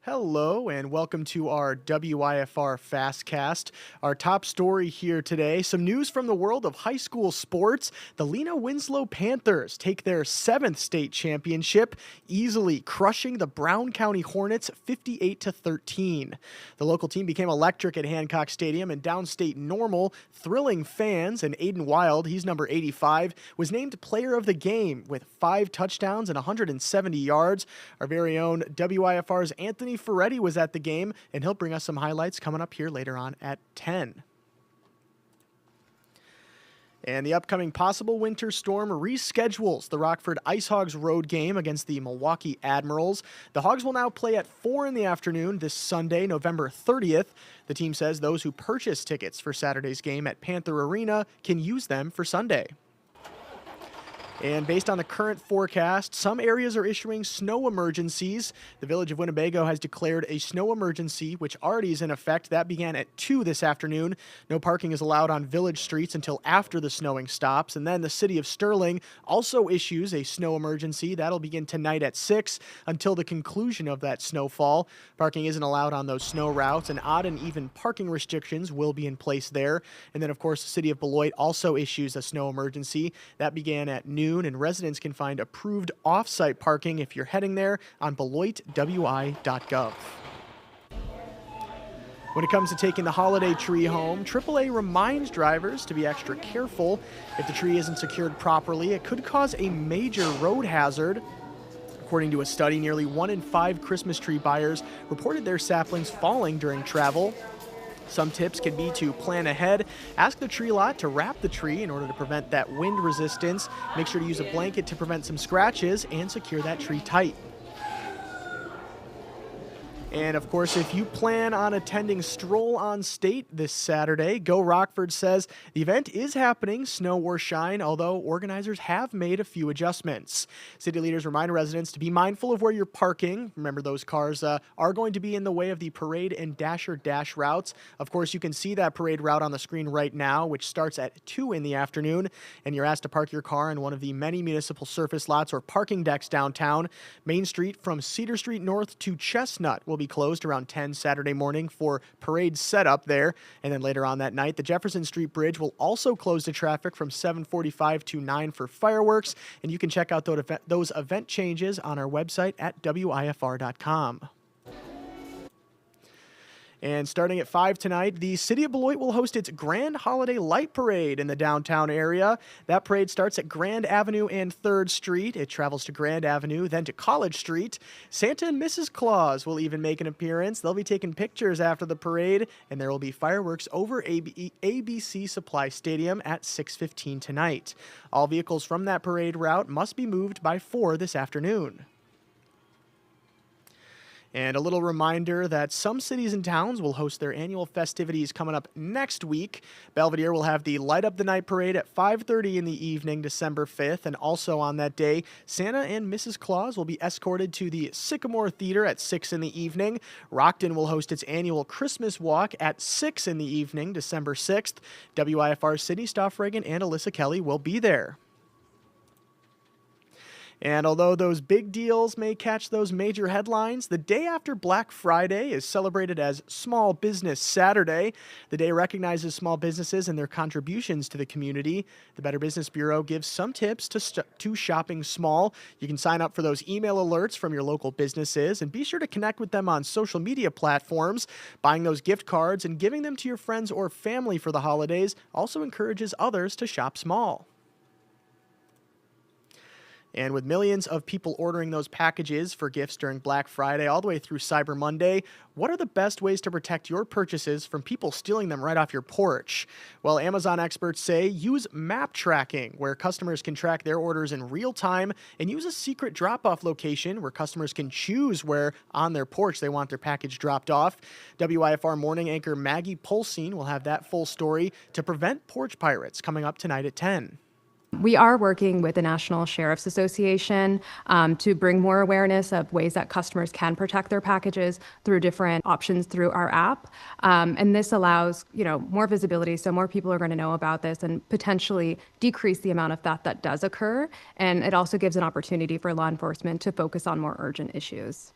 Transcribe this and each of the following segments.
Hello and welcome to our WIFR FastCast. Our top story here today, some news from the world of high school sports. The Lena-Winslow Panthers take their 7th state championship, easily crushing the Brown County Hornets 58-13. The local team became electric at Hancock Stadium and downstate normal, thrilling fans, and Aiden Wild, he's number 85, was named player of the game with 5 touchdowns and 170 yards. Our very own WIFR's Anthony Ferretti was at the game, and he'll bring us some highlights coming up here later on at 10. And the upcoming possible winter storm reschedules the Rockford Icehogs road game against the Milwaukee Admirals. The Hogs will now play at 4 in the afternoon this Sunday, November 30th. The team says those who purchase tickets for Saturday's game at Panther Arena can use them for Sunday. And based on the current forecast, some areas are issuing snow emergencies. The Village of Winnebago has declared a snow emergency, which already is in effect. That began at 2 this afternoon. No parking is allowed on village streets until after the snowing stops. And then the City of Sterling also issues a snow emergency. That'll begin tonight at 6 until the conclusion of that snowfall. Parking isn't allowed on those snow routes, and odd and even parking restrictions will be in place there. And then, of course, the City of Beloit also issues a snow emergency. That began at noon. And residents can find approved off-site parking if you're heading there on beloitwi.gov. When it comes to taking the holiday tree home, AAA reminds drivers to be extra careful. If the tree isn't secured properly, it could cause a major road hazard. According to a study, nearly 1 in 5 Christmas tree buyers reported their saplings falling during travel. Some tips can be to plan ahead. Ask the tree lot to wrap the tree in order to prevent that wind resistance. Make sure to use a blanket to prevent some scratches and secure that tree tight. And of course, if you plan on attending Stroll on State this Saturday, Go Rockford says the event is happening, snow or shine, although organizers have made a few adjustments. City leaders remind residents to be mindful of where you're parking. Remember, those cars are going to be in the way of the parade and Dasher Dash routes. Of course, you can see that parade route on the screen right now, which starts at 2 in the afternoon, and you're asked to park your car in one of the many municipal surface lots or parking decks downtown. Main Street from Cedar Street North to Chestnut will be closed around 10 Saturday morning for parade setup there. And then later on that night, the Jefferson Street Bridge will also close to traffic from 7:45 to 9 for fireworks. And you can check out those event changes on our website at WIFR.com. And starting at 5 tonight, the City of Beloit will host its Grand Holiday Light Parade in the downtown area. That parade starts at Grand Avenue and 3rd Street. It travels to Grand Avenue, then to College Street. Santa and Mrs. Claus will even make an appearance. They'll be taking pictures after the parade, and there will be fireworks over ABC Supply Stadium at 6:15 tonight. All vehicles from that parade route must be moved by 4 this afternoon. And a little reminder that some cities and towns will host their annual festivities coming up next week. Belvedere will have the Light Up the Night Parade at 5:30 in the evening, December 5th. And also on that day, Santa and Mrs. Claus will be escorted to the Sycamore Theater at 6 in the evening. Rockton will host its annual Christmas Walk at 6 in the evening, December 6th. WIFR Sydney Stoffregan and Alyssa Kelly will be there. And although those big deals may catch those major headlines, the day after Black Friday is celebrated as Small Business Saturday. The day recognizes small businesses and their contributions to the community. The Better Business Bureau gives some tips to shopping small. You can sign up for those email alerts from your local businesses, and be sure to connect with them on social media platforms. Buying those gift cards and giving them to your friends or family for the holidays also encourages others to shop small. And with millions of people ordering those packages for gifts during Black Friday all the way through Cyber Monday, what are the best ways to protect your purchases from people stealing them right off your porch? Well, Amazon experts say use map tracking, where customers can track their orders in real time, and use a secret drop-off location where customers can choose where on their porch they want their package dropped off. WIFR morning anchor Maggie Polsine will have that full story to prevent porch pirates coming up tonight at 10. We are working with the National Sheriff's Association to bring more awareness of ways that customers can protect their packages through different options through our app. And this allows, more visibility, so more people are going to know about this and potentially decrease the amount of theft that does occur. And it also gives an opportunity for law enforcement to focus on more urgent issues.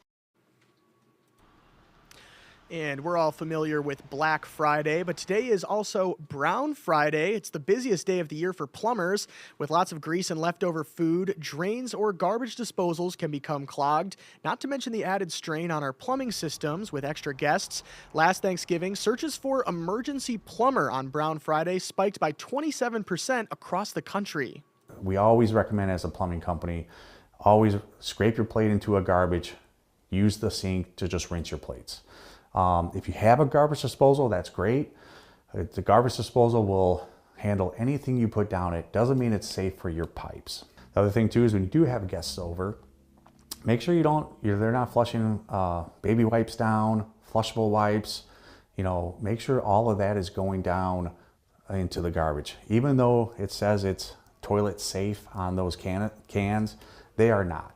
And we're all familiar with Black Friday, but today is also Brown Friday. It's the busiest day of the year for plumbers. With lots of grease and leftover food, drains or garbage disposals can become clogged, not to mention the added strain on our plumbing systems with extra guests. Last Thanksgiving, searches for emergency plumber on Brown Friday spiked by 27% across the country. We always recommend, as a plumbing company, always scrape your plate into a garbage, use the sink to just rinse your plates. If you have a garbage disposal, that's great. The garbage disposal will handle anything you put down. It doesn't mean it's safe for your pipes. The other thing too is when you do have guests over, make sure they're not flushing baby wipes down, flushable wipes. Make sure all of that is going down into the garbage. Even though it says it's toilet safe on those cans, they are not.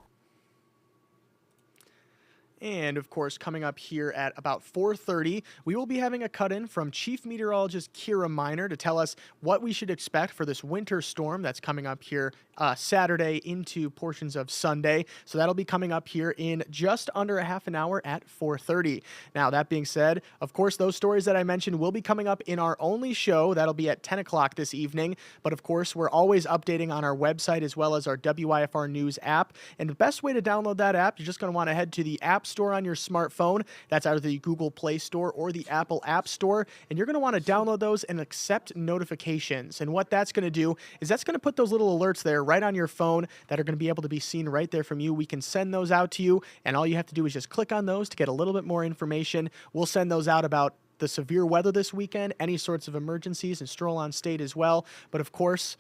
And of course, coming up here at about 4:30, we will be having a cut-in from Chief Meteorologist Kira Miner to tell us what we should expect for this winter storm that's coming up here Saturday into portions of Sunday. So that'll be coming up here in just under a half an hour at 4:30. Now, that being said, of course, those stories that I mentioned will be coming up in our only show. That'll be at 10 o'clock this evening. But of course, we're always updating on our website as well as our WIFR News app. And the best way to download that app, you're just going to want to head to the App Store on your smartphone. That's either the Google Play Store or the Apple App Store. And you're going to want to download those and accept notifications. And what that's going to do is that's going to put those little alerts there right on your phone that are going to be able to be seen right there from you. We can send those out to you, and all you have to do is just click on those to get a little bit more information. We'll send those out about the severe weather this weekend, any sorts of emergencies, and Stroll on State as well. But of course,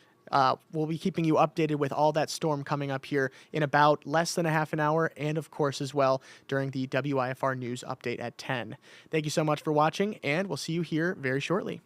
we'll be keeping you updated with all that storm coming up here in about less than a half an hour, and of course as well during the WIFR News update at 10. Thank you so much for watching, and we'll see you here very shortly.